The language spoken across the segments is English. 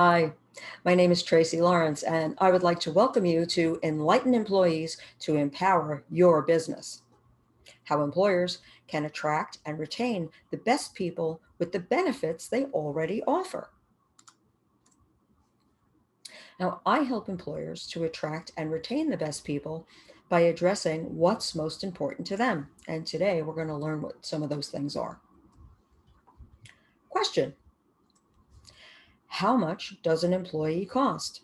Hi, my name is Tracy Lawrence, and I would like to welcome you to Enlighten Employees to Empower Your Business. How employers can attract and retain the best people with the benefits they already offer. Now, I help employers to attract and retain the best people by addressing what's most important to them. And today we're going to learn what some of those things are. Question: how much does an employee cost?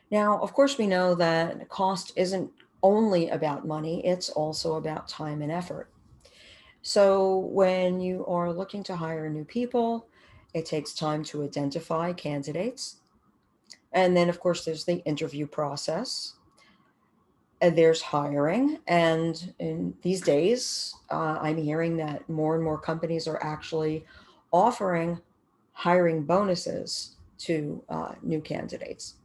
Now, of course, we know that cost isn't only about money, it's also about time and effort. So, when you are looking to hire new people, it takes time to identify candidates. And then, of course, there's the interview process, and there's hiring. And in these days, I'm hearing that more and more companies are actually offering hiring bonuses to new candidates.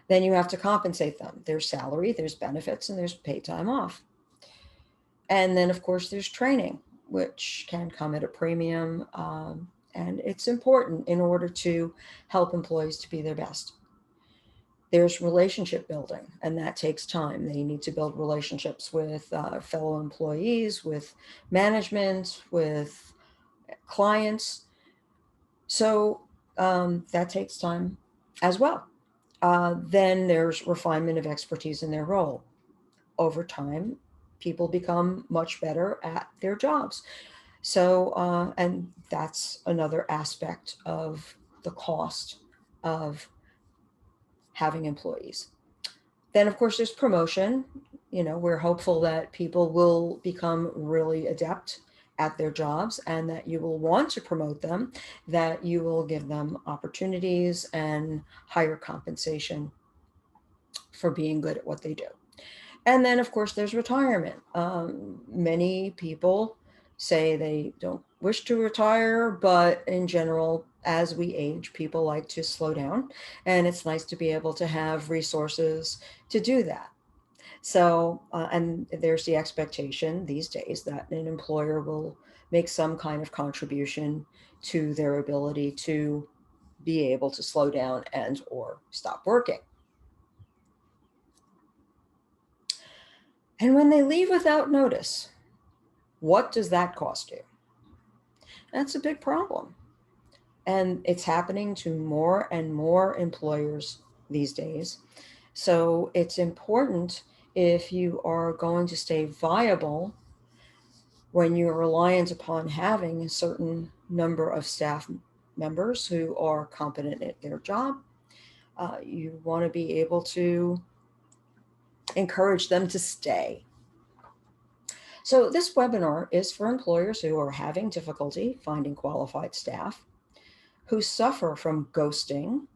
Then you have to compensate them. There's salary, there's benefits, and there's paid time off. And then, of course, there's training, which can come at a premium. And it's important in order to help employees to be their best. There's relationship building, and that takes time. They need to build relationships with fellow employees, with management, with clients. So that takes time as well. Then there's refinement of expertise in their role. Over time, people become much better at their jobs. So, and that's another aspect of the cost of having employees. Then, of course, there's promotion. We're hopeful that people will become really adept at their jobs and that you will want to promote them, that you will give them opportunities and higher compensation for being good at what they do. And then, of course, there's retirement. Many people say they don't wish to retire, but in general, as we age, people like to slow down. And it's nice to be able to have resources to do that. So, and there's the expectation these days that an employer will make some kind of contribution to their ability to be able to slow down and or stop working. And when they leave without notice, what does that cost you? That's a big problem. And it's happening to more and more employers these days. So it's important, if you are going to stay viable when you're reliant upon having a certain number of staff members who are competent at their job, you want to be able to encourage them to stay. So this webinar is for employers who are having difficulty finding qualified staff, who suffer from ghosting,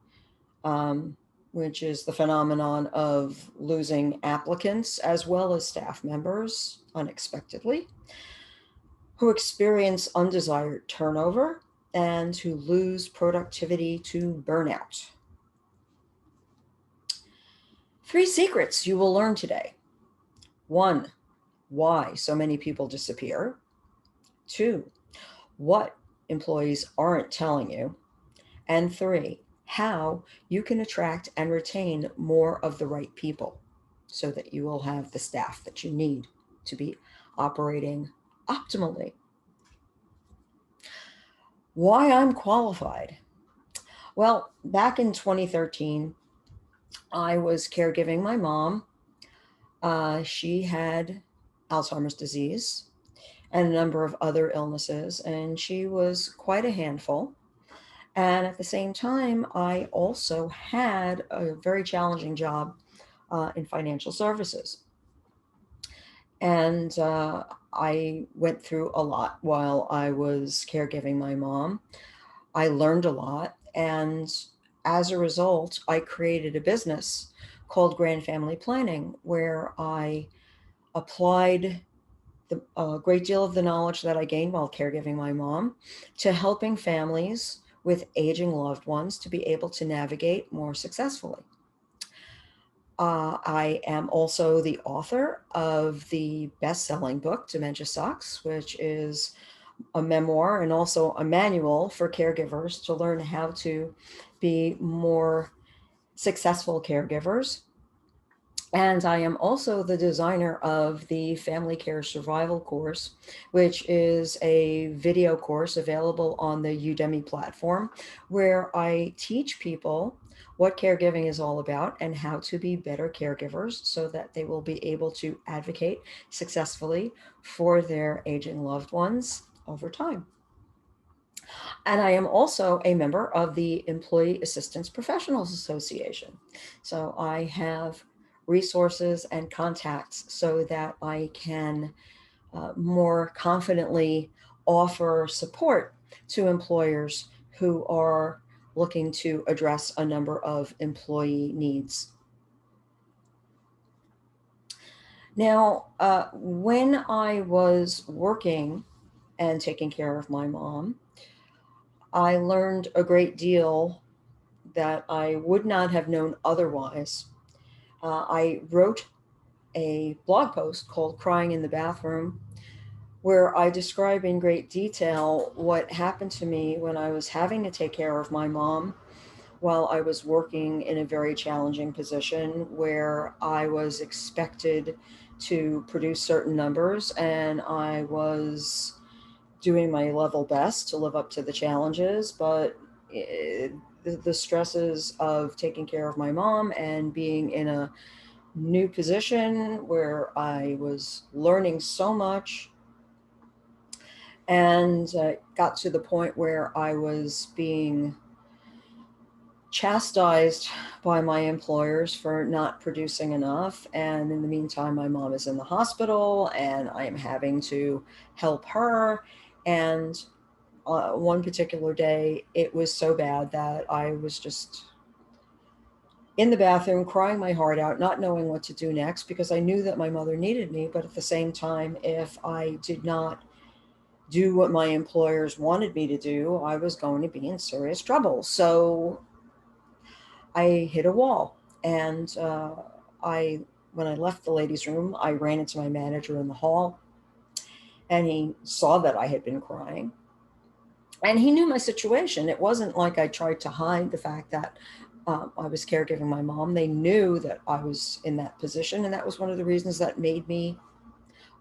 which is the phenomenon of losing applicants as well as staff members unexpectedly, who experience undesired turnover, and who lose productivity to burnout. 3 secrets you will learn today. 1, why so many people disappear. 2, what employees aren't telling you. And 3, how you can attract and retain more of the right people so that you will have the staff that you need to be operating optimally. Why I'm qualified? Well, back in 2013, I was caregiving my mom. She had Alzheimer's disease and a number of other illnesses, and she was quite a handful. And at the same time, I also had a very challenging job in financial services. And I went through a lot while I was caregiving my mom. I learned a lot. And as a result, I created a business called Grand Family Planning, where I applied a great deal of the knowledge that I gained while caregiving my mom to helping families with aging loved ones to be able to navigate more successfully. I am also the author of the best-selling book, Dementia Sucks, which is a memoir and also a manual for caregivers to learn how to be more successful caregivers. And I am also the designer of the Family Care Survival course, which is a video course available on the Udemy platform, where I teach people what caregiving is all about and how to be better caregivers so that they will be able to advocate successfully for their aging loved ones over time. And I am also a member of the Employee Assistance Professionals Association. So I have resources and contacts so that I can more confidently offer support to employers who are looking to address a number of employee needs. Now, when I was working and taking care of my mom, I learned a great deal that I would not have known otherwise. I wrote a blog post called Crying in the Bathroom, where I describe in great detail what happened to me when I was having to take care of my mom while I was working in a very challenging position where I was expected to produce certain numbers and I was doing my level best to live up to the challenges, but the stresses of taking care of my mom and being in a new position where I was learning so much and got to the point where I was being chastised by my employers for not producing enough. And in the meantime, my mom is in the hospital and I am having to help her. And one particular day, it was so bad that I was just in the bathroom crying my heart out, not knowing what to do next because I knew that my mother needed me. But at the same time, if I did not do what my employers wanted me to do, I was going to be in serious trouble. So I hit a wall. And when I left the ladies' room, I ran into my manager in the hall and he saw that I had been crying. And he knew my situation. It wasn't like I tried to hide the fact that I was caregiving my mom. They knew that I was in that position. And that was one of the reasons that made me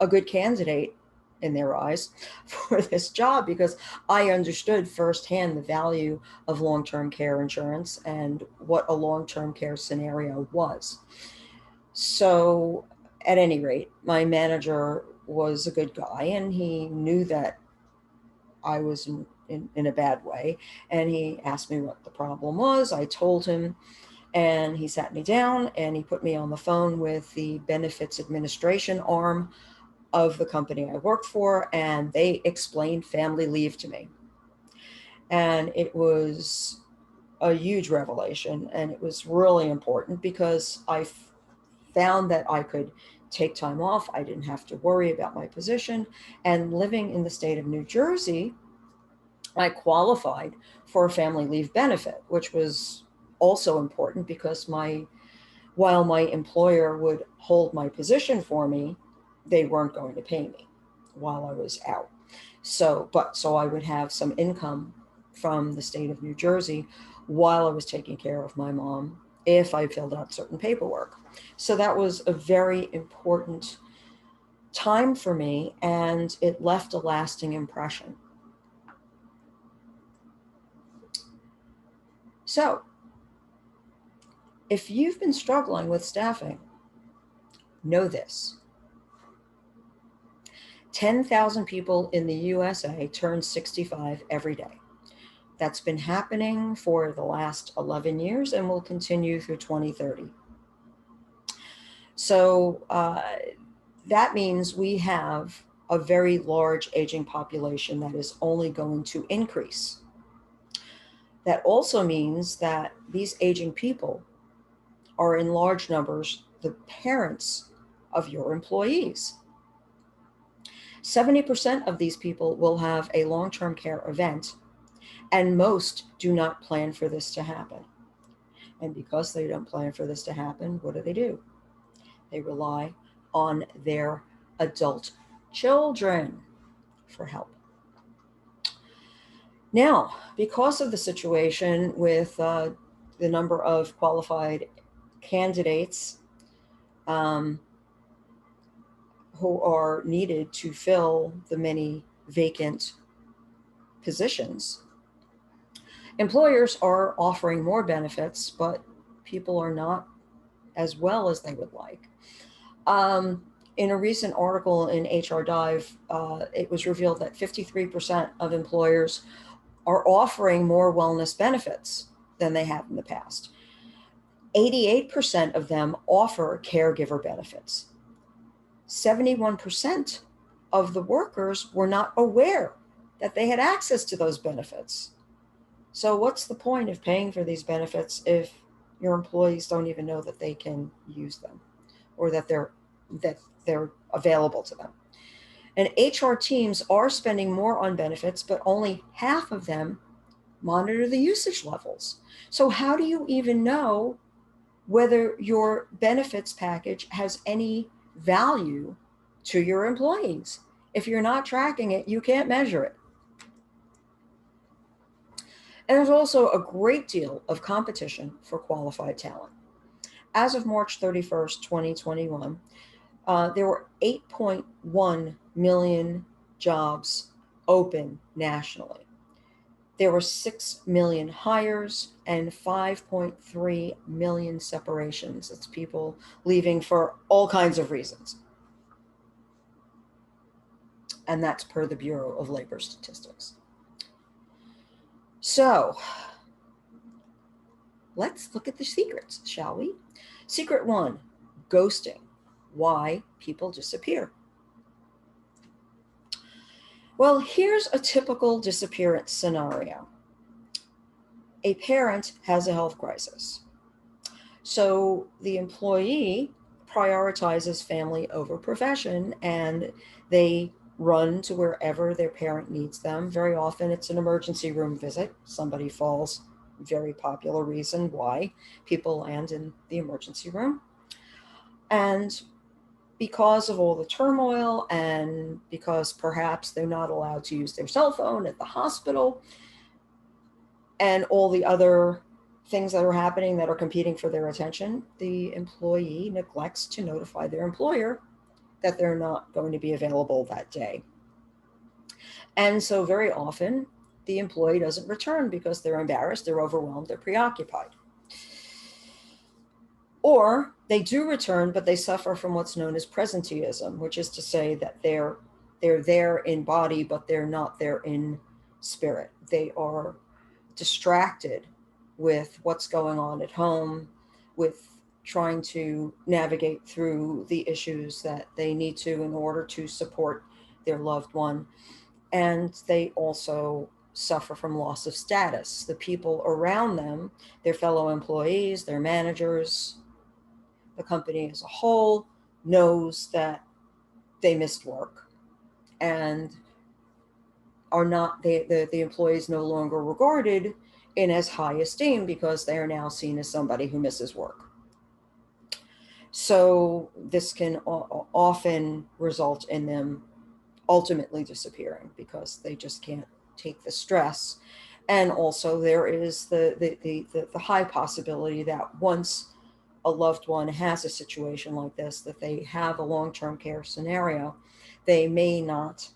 a good candidate in their eyes for this job, because I understood firsthand the value of long-term care insurance and what a long-term care scenario was. So at any rate, my manager was a good guy and he knew that I was in a bad way. And he asked me what the problem was. I told him, and he sat me down and he put me on the phone with the benefits administration arm of the company I worked for, and they explained family leave to me. And it was a huge revelation, and it was really important because I found that I could take time off. I didn't have to worry about my position. And living in the state of New Jersey, I qualified for a family leave benefit, which was also important because while my employer would hold my position for me, they weren't going to pay me while I was out. So I would have some income from the state of New Jersey while I was taking care of my mom if I filled out certain paperwork. So that was a very important time for me, and it left a lasting impression. So if you've been struggling with staffing, know this. 10,000 people in the USA turn 65 every day. That's been happening for the last 11 years and will continue through 2030. So that means we have a very large aging population that is only going to increase. That also means that these aging people are in large numbers the parents of your employees. 70% of these people will have a long-term care event, and most do not plan for this to happen. And because they don't plan for this to happen, what do? They rely on their adult children for help. Now, because of the situation with the number of qualified candidates um, who are needed to fill the many vacant positions, employers are offering more benefits, but people are not as well as they would like. Um, in a recent article in HR Dive, it was revealed that 53% of employers are offering more wellness benefits than they have in the past. 88% of them offer caregiver benefits. 71% of the workers were not aware that they had access to those benefits. So, what's the point of paying for these benefits if your employees don't even know that they can use them or that they're available to them? And HR teams are spending more on benefits, but only half of them monitor the usage levels. So, how do you even know whether your benefits package has any value to your employees? If you're not tracking it, you can't measure it. And there's also a great deal of competition for qualified talent. As of March 31st, 2021, there were 8.1 million jobs open nationally. There were 6 million hires and 5.3 million separations. It's people leaving for all kinds of reasons. And that's per the Bureau of Labor Statistics. So let's look at the secrets, shall we? Secret one, ghosting. Why people disappear. Well, here's a typical disappearance scenario. A parent has a health crisis. So the employee prioritizes family over profession and they run to wherever their parent needs them. Very often it's an emergency room visit. Somebody falls, very popular reason why people land in the emergency room. And because of all the turmoil and because perhaps they're not allowed to use their cell phone at the hospital and all the other things that are happening that are competing for their attention, the employee neglects to notify their employer that they're not going to be available that day. And so very often the employee doesn't return because they're embarrassed, they're overwhelmed, they're preoccupied. Or they do return, but they suffer from what's known as presenteeism, which is to say that they're there in body, but they're not there in spirit. They are distracted with what's going on at home, with trying to navigate through the issues that they need to in order to support their loved one. And they also suffer from loss of status. The people around them, their fellow employees, their managers, the company as a whole, knows that they missed work and are not the employees no longer regarded in as high esteem because they are now seen as somebody who misses work. So this can often result in them ultimately disappearing because they just can't take the stress. And also there is the high possibility that once a loved one has a situation like this, that they have a long-term care scenario, they may not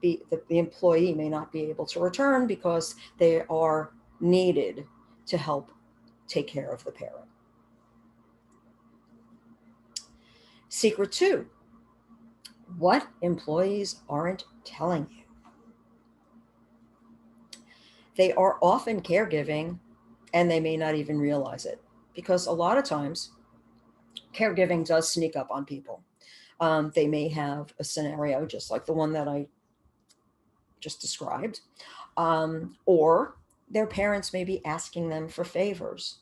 be, the employee may not be able to return because they are needed to help take care of the parent. Secret two, what employees aren't telling you. They are often caregiving and they may not even realize it because a lot of times caregiving does sneak up on people. They may have a scenario just like the one that I just described, or their parents may be asking them for favors.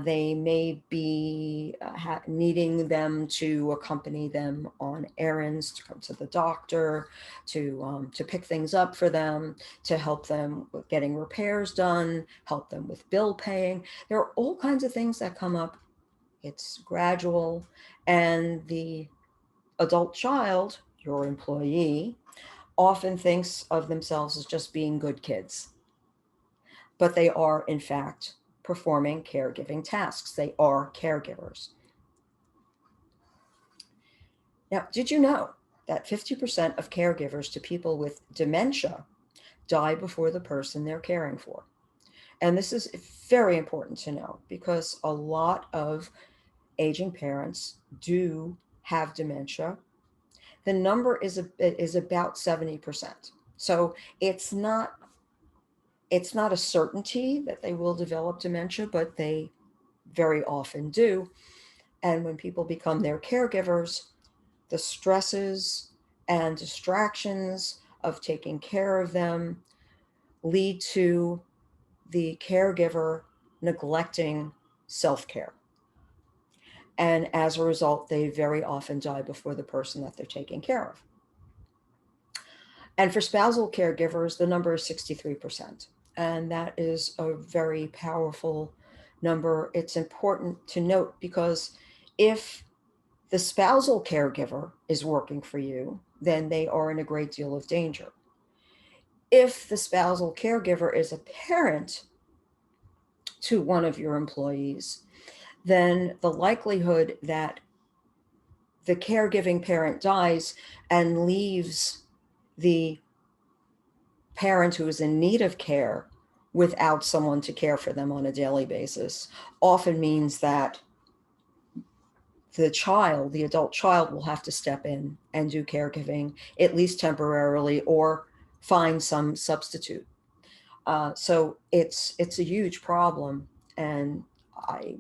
They may be needing them to accompany them on errands, to come to the doctor, to pick things up for them, to help them with getting repairs done, help them with bill paying. There are all kinds of things that come up. It's gradual, and the adult child, your employee, often thinks of themselves as just being good kids, but they are, in fact, performing caregiving tasks. They are caregivers. Now, did you know that 50% of caregivers to people with dementia die before the person they're caring for? And this is very important to know because a lot of aging parents do have dementia. The number is about 70%. So it's not a certainty that they will develop dementia, but they very often do. And when people become their caregivers, the stresses and distractions of taking care of them lead to the caregiver neglecting self-care. And as a result, they very often die before the person that they're taking care of. And for spousal caregivers, the number is 63%. And that is a very powerful number. It's important to note because if the spousal caregiver is working for you, then they are in a great deal of danger. If the spousal caregiver is a parent to one of your employees, then the likelihood that the caregiving parent dies and leaves the parent who is in need of care without someone to care for them on a daily basis often means that the adult child will have to step in and do caregiving, at least temporarily, or find some substitute. So it's a huge problem, and I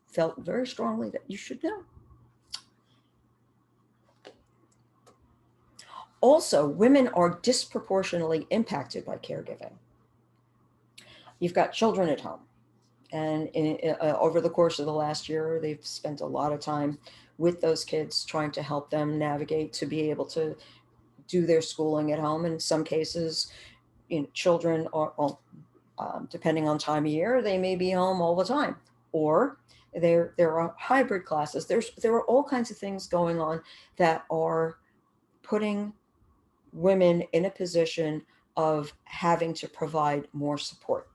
felt very strongly that you should know. Also, women are disproportionately impacted by caregiving. You've got children at home, and over the course of the last year, they've spent a lot of time with those kids trying to help them navigate to be able to do their schooling at home. In some cases, children are, well, depending on time of year, they may be home all the time, or there are hybrid classes. There are all kinds of things going on that are putting women in a position of having to provide more support.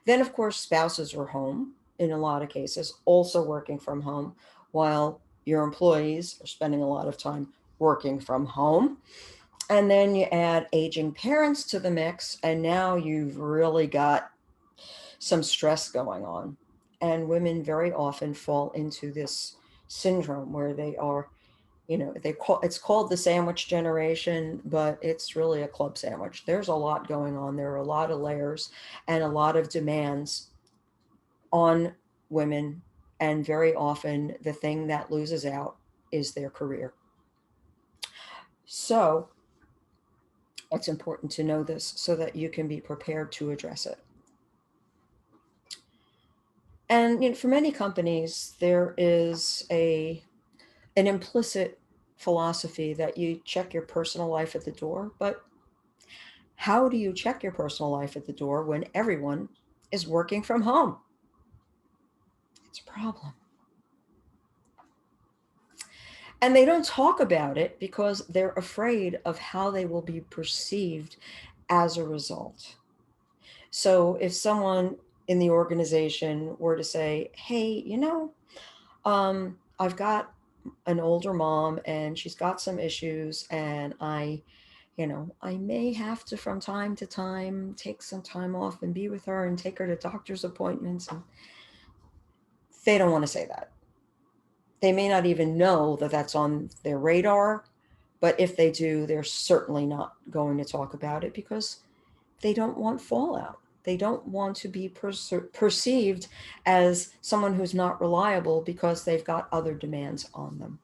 Then, of course, spouses are home in a lot of cases, also working from home, while your employees are spending a lot of time working from home. And then you add aging parents to the mix, and now you've really got some stress going on. And women very often fall into this syndrome where they are, it's called the sandwich generation, but it's really a club sandwich. There's a lot going on. There are a lot of layers and a lot of demands on women. And very often the thing that loses out is their career. So it's important to know this so that you can be prepared to address it. And for many companies, there is an implicit philosophy that you check your personal life at the door. But how do you check your personal life at the door when everyone is working from home? It's a problem. And they don't talk about it because they're afraid of how they will be perceived as a result. So if someone in the organization were to say, hey, I've got an older mom and she's got some issues, and I may have to, from time to time, take some time off and be with her and take her to doctor's appointments. And they don't want to say that. They may not even know that that's on their radar, but if they do, they're certainly not going to talk about it because they don't want fallout. They don't want to be perceived as someone who's not reliable because they've got other demands on them.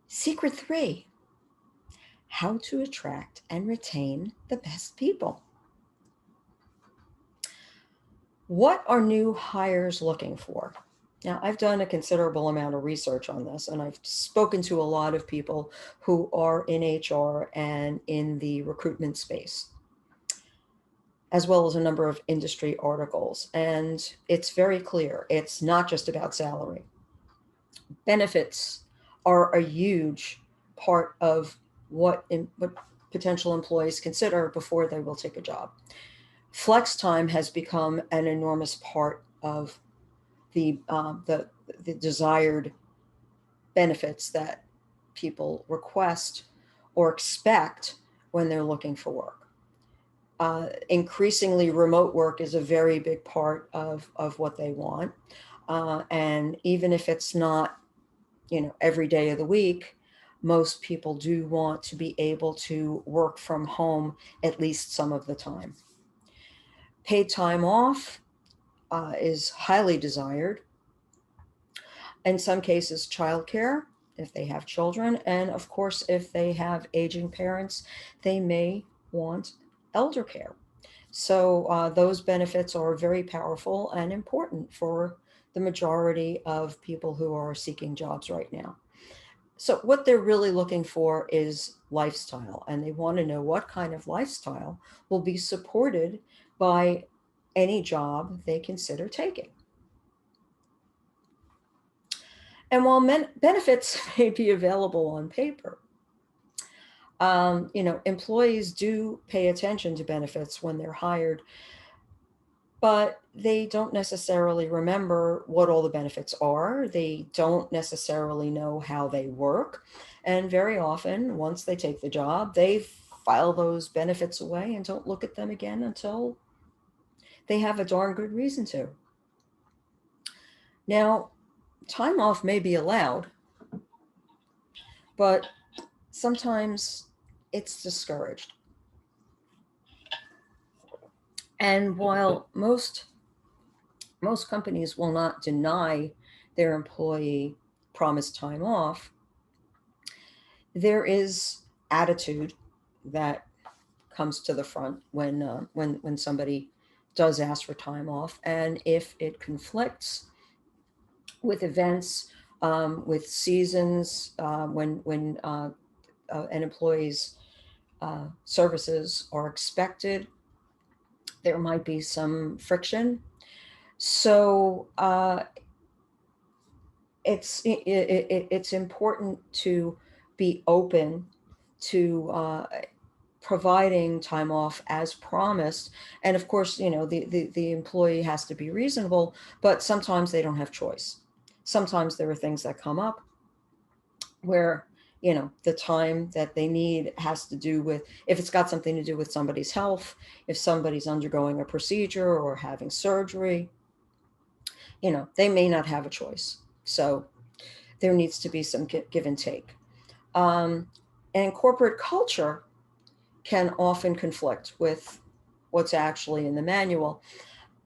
Secret 3, how to attract and retain the best people. What are new hires looking for? Now, I've done a considerable amount of research on this, and I've spoken to a lot of people who are in HR and in the recruitment space, as well as a number of industry articles. And it's very clear. It's not just about salary. Benefits are a huge part of what potential employees consider before they will take a job. Flex time has become an enormous part of the um, the, the desired benefits that people request or expect when they're looking for work. Increasingly, remote work is a very big part of what they want. And even if it's not, every day of the week, most people do want to be able to work from home at least some of the time. Paid time off is highly desired. In some cases, childcare, if they have children, and of course, if they have aging parents, they may want elder care. So those benefits are very powerful and important for the majority of people who are seeking jobs right now. So what they're really looking for is lifestyle, and they want to know what kind of lifestyle will be supported by any job they consider taking. And while benefits may be available on paper, employees do pay attention to benefits when they're hired, but they don't necessarily remember what all the benefits are. They don't necessarily know how they work. And very often, once they take the job, they file those benefits away and don't look at them again until they have a darn good reason to. Now, time off may be allowed, but sometimes it's discouraged. And while most companies will not deny their employee promised time off, there is attitude that comes to the front when somebody does ask for time off, and if it conflicts with events, with seasons, when an employee's services are expected, there might be some friction. So it's important to be open to providing time off as promised. And of course, the employee has to be reasonable, but sometimes they don't have choice. Sometimes there are things that come up where the time that they need has to do with, if it's got something to do with somebody's health, if somebody's undergoing a procedure or having surgery, they may not have a choice. So there needs to be some give and take. And corporate culture can often conflict with what's actually in the manual.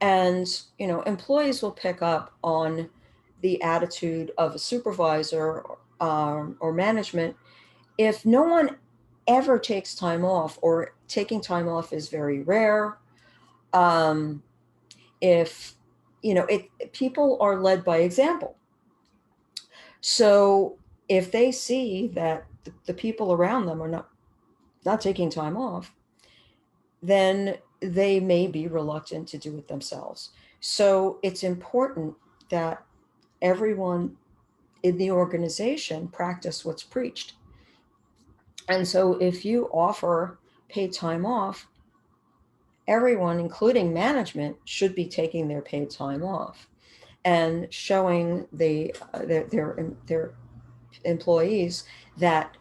And, employees will pick up on the attitude of a supervisor or management if no one ever takes time off, or taking time off is very rare. If, people are led by example. So if they see that the people around them are not taking time off, then they may be reluctant to do it themselves. So it's important that everyone in the organization practice what's preached. And so if you offer paid time off, everyone, including management, should be taking their paid time off and showing their employees that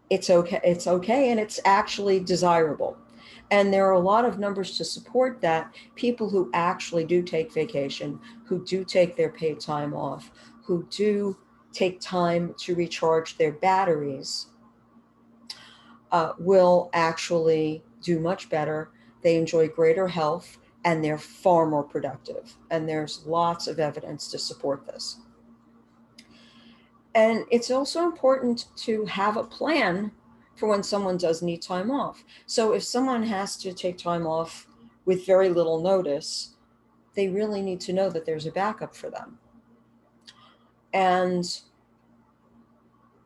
it's okay, and it's actually desirable. And there are a lot of numbers to support that. People who actually do take vacation, who do take their paid time off, who do take time to recharge their batteries, will actually do much better. They enjoy greater health, and they're far more productive. And there's lots of evidence to support this. And it's also important to have a plan for when someone does need time off. So if someone has to take time off with very little notice, they really need to know that there's a backup for them. And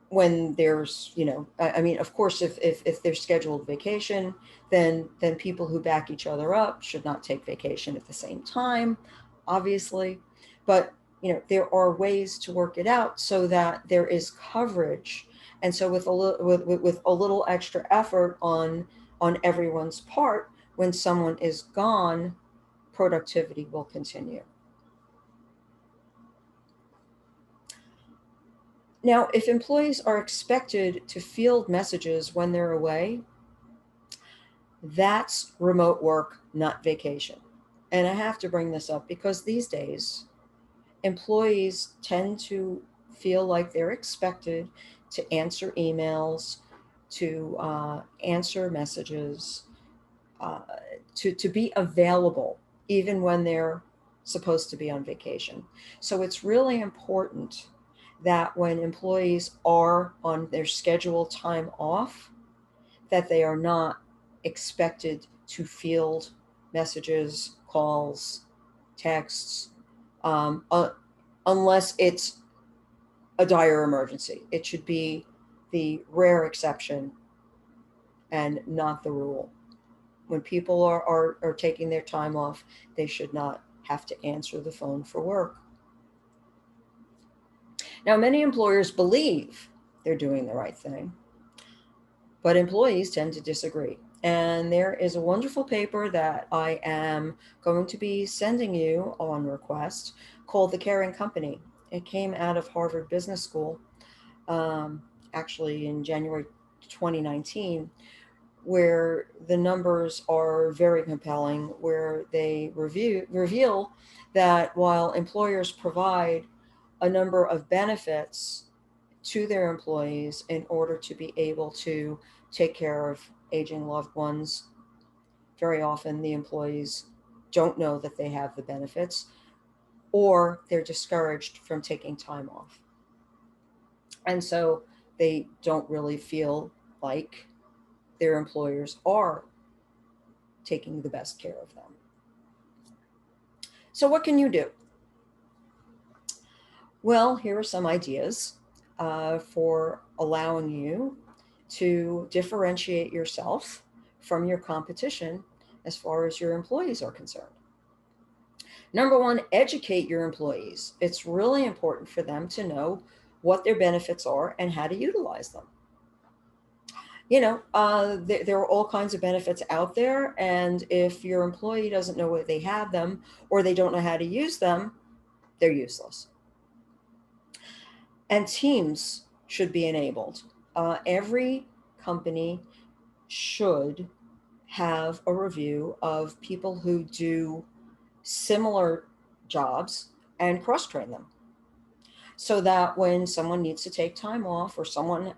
when there's, I mean, of course, if there's scheduled vacation, then people who back each other up should not take vacation at the same time, obviously. But there are ways to work it out so that there is coverage And so with a little extra effort on everyone's part, when someone is gone, productivity will continue. Now, if employees are expected to field messages when they're away, that's remote work, not vacation. And I have to bring this up because these days, employees tend to feel like they're expected to answer emails, to answer messages, uh, to be available even when they're supposed to be on vacation. So it's really important that when employees are on their scheduled time off, that they are not expected to field messages, calls, texts, um, uh, unless it's a dire emergency. It should be the rare exception and not the rule. When people are taking their time off, they should not have to answer the phone for work. Now, many employers believe they're doing the right thing, but employees tend to disagree. And there is a wonderful paper that I am going to be sending you on request called The Caring Company. It came out of Harvard Business School, um, actually in January 2019, where the numbers are very compelling, where they reveal that while employers provide a number of benefits to their employees in order to be able to take care of aging loved ones, very often the employees don't know that they have the benefits, or they're discouraged from taking time off. And so they don't really feel like their employers are taking the best care of them. So, what can you do? Well, here are some ideas for allowing you to differentiate yourself from your competition as far as your employees are concerned. Number one, educate your employees. It's really important for them to know what their benefits are and how to utilize them. There are all kinds of benefits out there, and if your employee doesn't know where they have them or they don't know how to use them, they're useless. And teams should be enabled. Every company should have a review of people who do similar jobs and cross train them, so that when someone needs to take time off or someone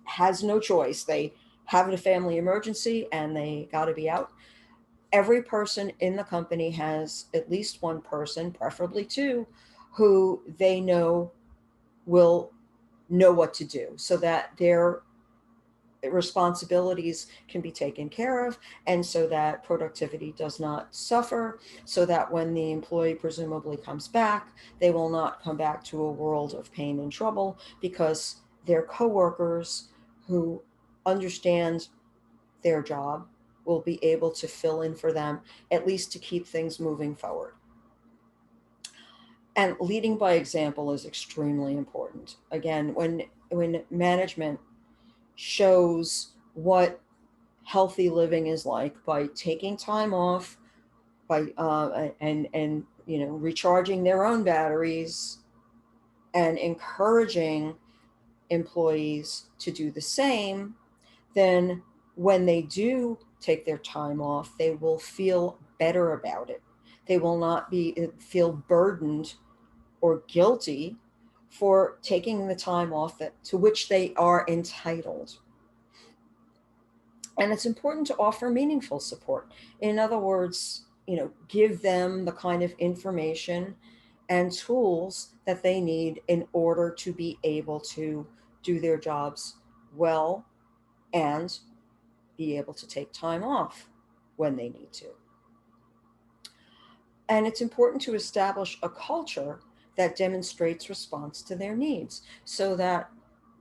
has no choice, they have a family emergency and they got to be out, every person in the company has at least one person, preferably two, who they know will know what to do so that their responsibilities can be taken care of, and so that productivity does not suffer, so that when the employee presumably comes back, they will not come back to a world of pain and trouble because their coworkers who understand their job will be able to fill in for them, at least to keep things moving forward. And leading by example is extremely important. Again, when management shows what healthy living is like by taking time off, by and recharging their own batteries, and encouraging employees to do the same, then when they do take their time off, they will feel better about it. They will not feel burdened or guilty for taking the time off to which they are entitled. And it's important to offer meaningful support. In other words, give them the kind of information and tools that they need in order to be able to do their jobs well and be able to take time off when they need to. And it's important to establish a culture that demonstrates response to their needs so that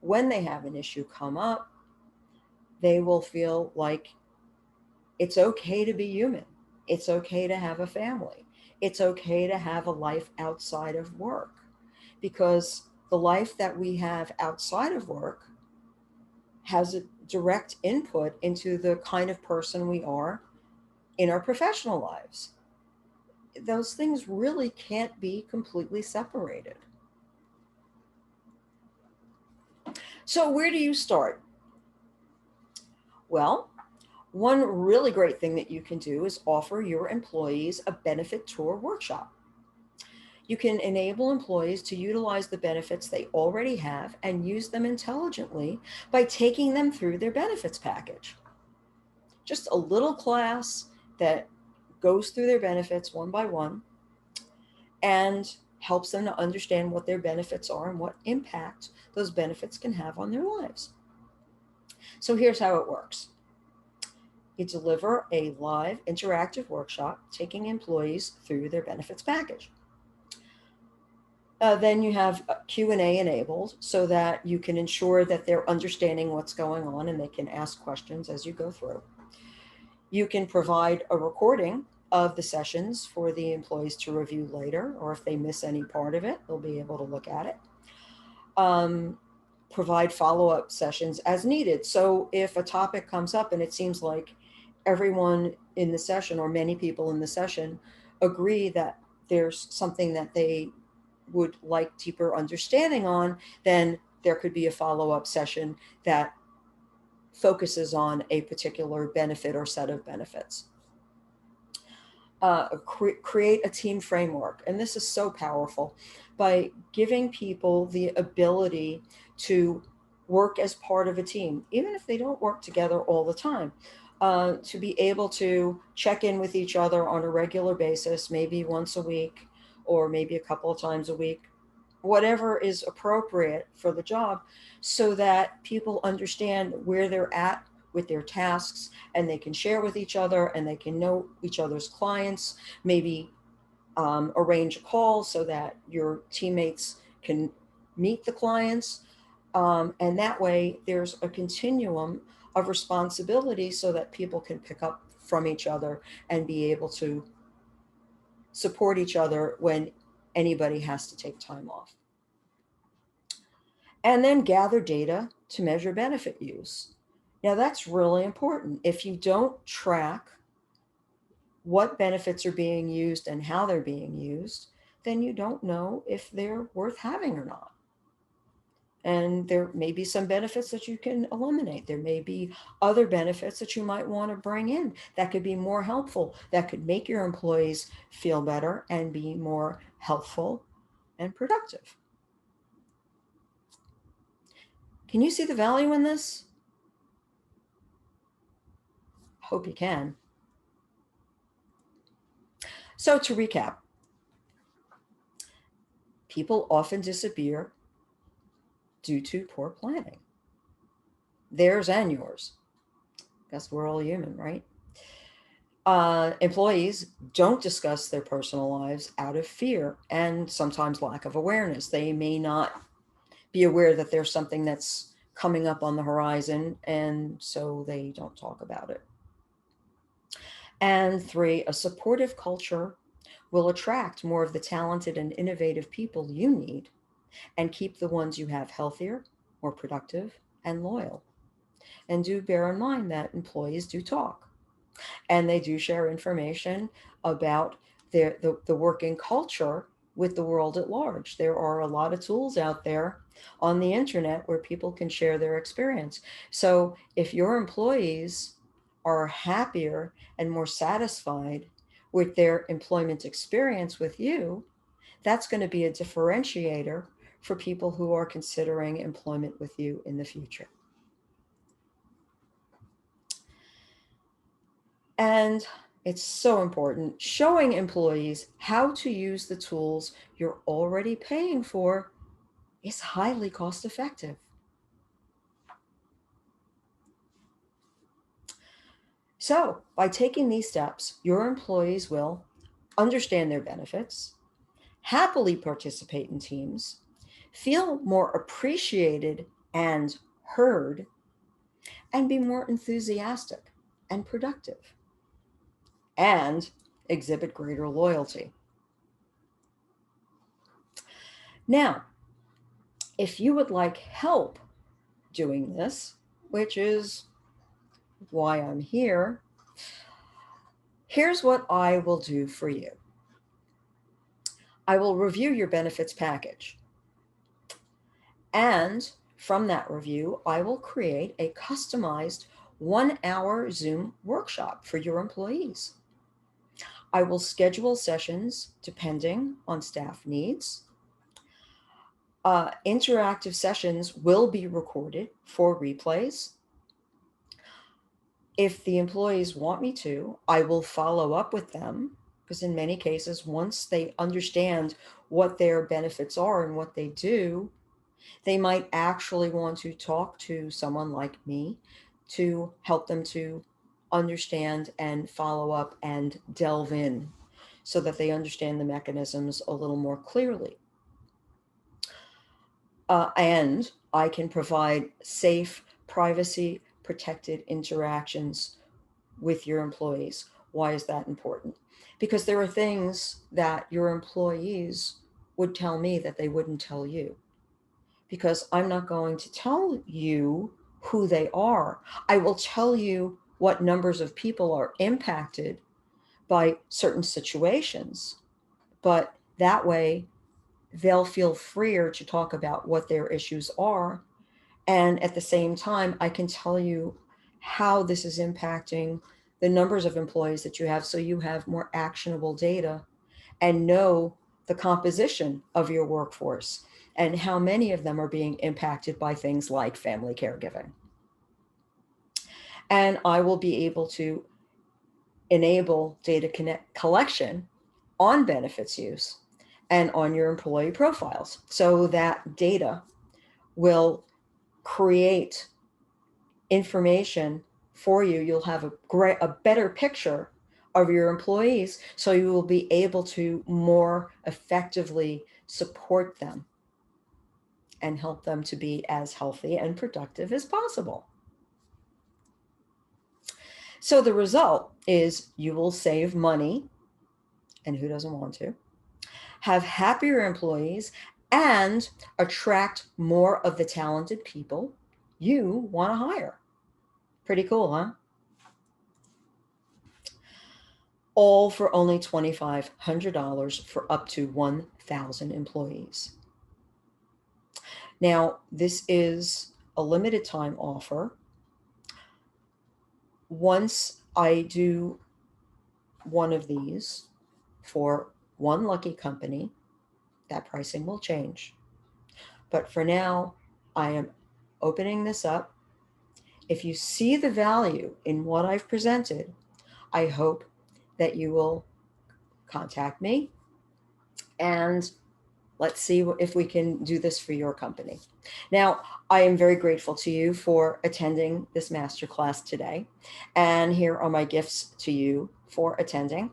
when they have an issue come up, they will feel like it's okay to be human. It's okay to have a family. It's okay to have a life outside of work, because the life that we have outside of work has a direct input into the kind of person we are in our professional lives. Those things really can't be completely separated. So, where do you start? Well, one really great thing that you can do is offer your employees a benefit tour workshop. You can enable employees to utilize the benefits they already have and use them intelligently by taking them through their benefits package. Just a little class that goes through their benefits one by one and helps them to understand what their benefits are and what impact those benefits can have on their lives. So here's how it works. You deliver a live interactive workshop taking employees through their benefits package. Then you have Q&A enabled so that you can ensure that they're understanding what's going on and they can ask questions as you go through. You can provide a recording of the sessions for the employees to review later, or if they miss any part of it, they'll be able to look at it. Provide follow-up sessions as needed. So if a topic comes up and it seems like everyone in the session or many people in the session agree that there's something that they would like deeper understanding on, then there could be a follow-up session that focuses on a particular benefit or set of benefits. Create a team framework. And this is so powerful by giving people the ability to work as part of a team, even if they don't work together all the time. To be able to check in with each other on a regular basis, maybe once a week or maybe a couple of times a week, whatever is appropriate for the job, so that people understand where they're at with their tasks and they can share with each other and they can know each other's clients, maybe arrange a call so that your teammates can meet the clients. And that way there's a continuum of responsibility so that people can pick up from each other and be able to support each other when anybody has to take time off. And then gather data to measure benefit use. Now, that's really important. If you don't track what benefits are being used and how they're being used, then you don't know if they're worth having or not. And there may be some benefits that you can eliminate. There may be other benefits that you might want to bring in that could be more helpful, that could make your employees feel better and be more healthful and productive. Can you see the value in this? Hope you can. So to recap, people often disappear due to poor planning. Theirs and yours. Guess we're all human, right? Employees don't discuss their personal lives out of fear and sometimes lack of awareness. They may not be aware that there's something that's coming up on the horizon, and so they don't talk about it. And 3, a supportive culture will attract more of the talented and innovative people you need and keep the ones you have healthier, more productive, and loyal. And do bear in mind that employees do talk and they do share information about the working culture with the world at large. There are a lot of tools out there on the internet where people can share their experience. So if your employees are happier and more satisfied with their employment experience with you, that's going to be a differentiator for people who are considering employment with you in the future. And it's so important. Showing employees how to use the tools you're already paying for is highly cost effective. So, by taking these steps, your employees will understand their benefits, happily participate in teams, feel more appreciated and heard, and be more enthusiastic and productive, and exhibit greater loyalty. Now, if you would like help doing this, which is why I'm here, here's what I will do for you. I will review your benefits package. And from that review, I will create a customized 1-hour Zoom workshop for your employees. I will schedule sessions depending on staff needs. Interactive sessions will be recorded for replays. If the employees want me to, I will follow up with them, because in many cases, once they understand what their benefits are and what they do, they might actually want to talk to someone like me to help them to understand and follow up and delve in so that they understand the mechanisms a little more clearly. And I can provide safe, privacy protected interactions with your employees. Why is that important? Because there are things that your employees would tell me that they wouldn't tell you. Because I'm not going to tell you who they are. I will tell you what numbers of people are impacted by certain situations. But that way, they'll feel freer to talk about what their issues are. And at the same time, I can tell you how this is impacting the numbers of employees that you have, so you have more actionable data and know the composition of your workforce and how many of them are being impacted by things like family caregiving. And I will be able to enable data collection on benefits use and on your employee profiles, so that data will create information for you. You'll have a better picture of your employees, so you will be able to more effectively support them and help them to be as healthy and productive as possible. So the result is you will save money, and who doesn't want to, have happier employees, and attract more of the talented people you want to hire. Pretty cool, huh? All for only $2,500 for up to 1,000 employees. Now, this is a limited time offer. Once I do one of these for one lucky company, that pricing will change. But for now, I am opening this up. If you see the value in what I've presented, I hope that you will contact me, and let's see if we can do this for your company. Now, I am very grateful to you for attending this masterclass today. And here are my gifts to you for attending.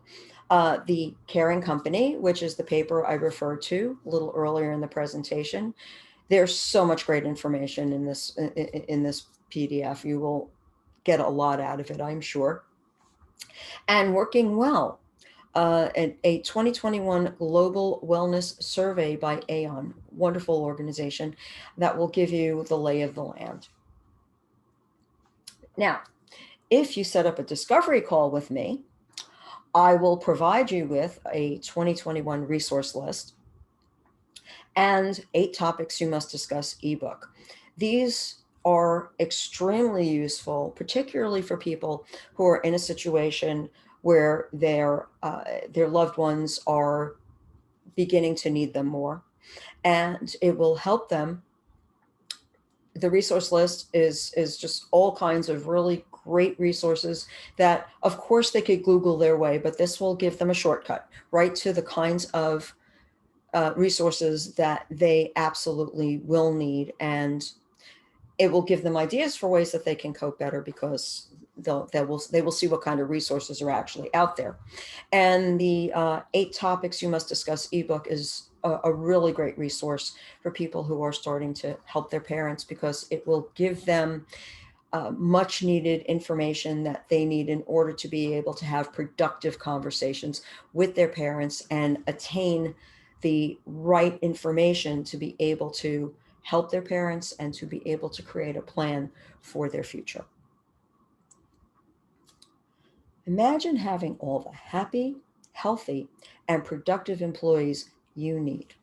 The Caring Company, which is the paper I referred to a little earlier in the presentation. There's so much great information in this PDF. You will get a lot out of it, I'm sure. And Working Well, a 2021 Global Wellness Survey by Aon, wonderful organization that will give you the lay of the land. Now, if you set up a discovery call with me, I will provide you with a 2021 resource list and 8 topics you must discuss ebook. These are extremely useful, particularly for people who are in a situation where their loved ones are beginning to need them more, and it will help them. The resource list is just all kinds of really great resources that, of course, they could Google their way, but this will give them a shortcut right to the kinds of resources that they absolutely will need, and it will give them ideas for ways that they can cope better, because they will see what kind of resources are actually out there. And the 8 topics you must discuss ebook is a really great resource for people who are starting to help their parents, because it will give them much needed information that they need in order to be able to have productive conversations with their parents and attain the right information to be able to help their parents, and to be able to create a plan for their future. Imagine having all the happy, healthy, and productive employees you need.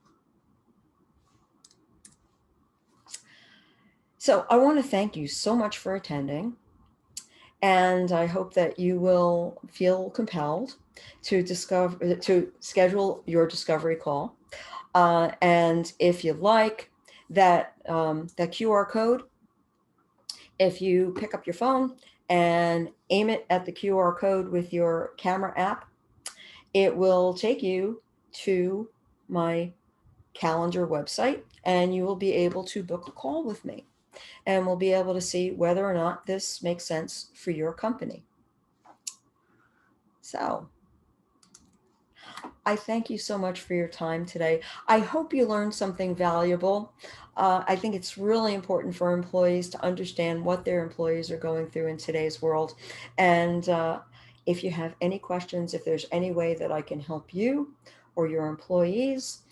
So I want to thank you so much for attending, and I hope that you will feel compelled to schedule your discovery call. And if you like that QR code, if you pick up your phone and aim it at the QR code with your camera app, it will take you to my calendar website, and you will be able to book a call with me, and we'll be able to see whether or not this makes sense for your company. So I thank you so much for your time today. I hope you learned something valuable. I think it's really important for employees to understand what their employees are going through in today's world. And if you have any questions, if there's any way that I can help you or your employees,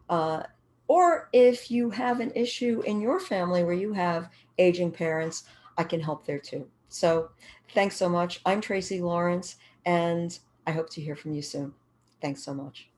uh, or if you have an issue in your family where you have aging parents, I can help there too. So thanks so much. I'm Tracy Lawrence, and I hope to hear from you soon. Thanks so much.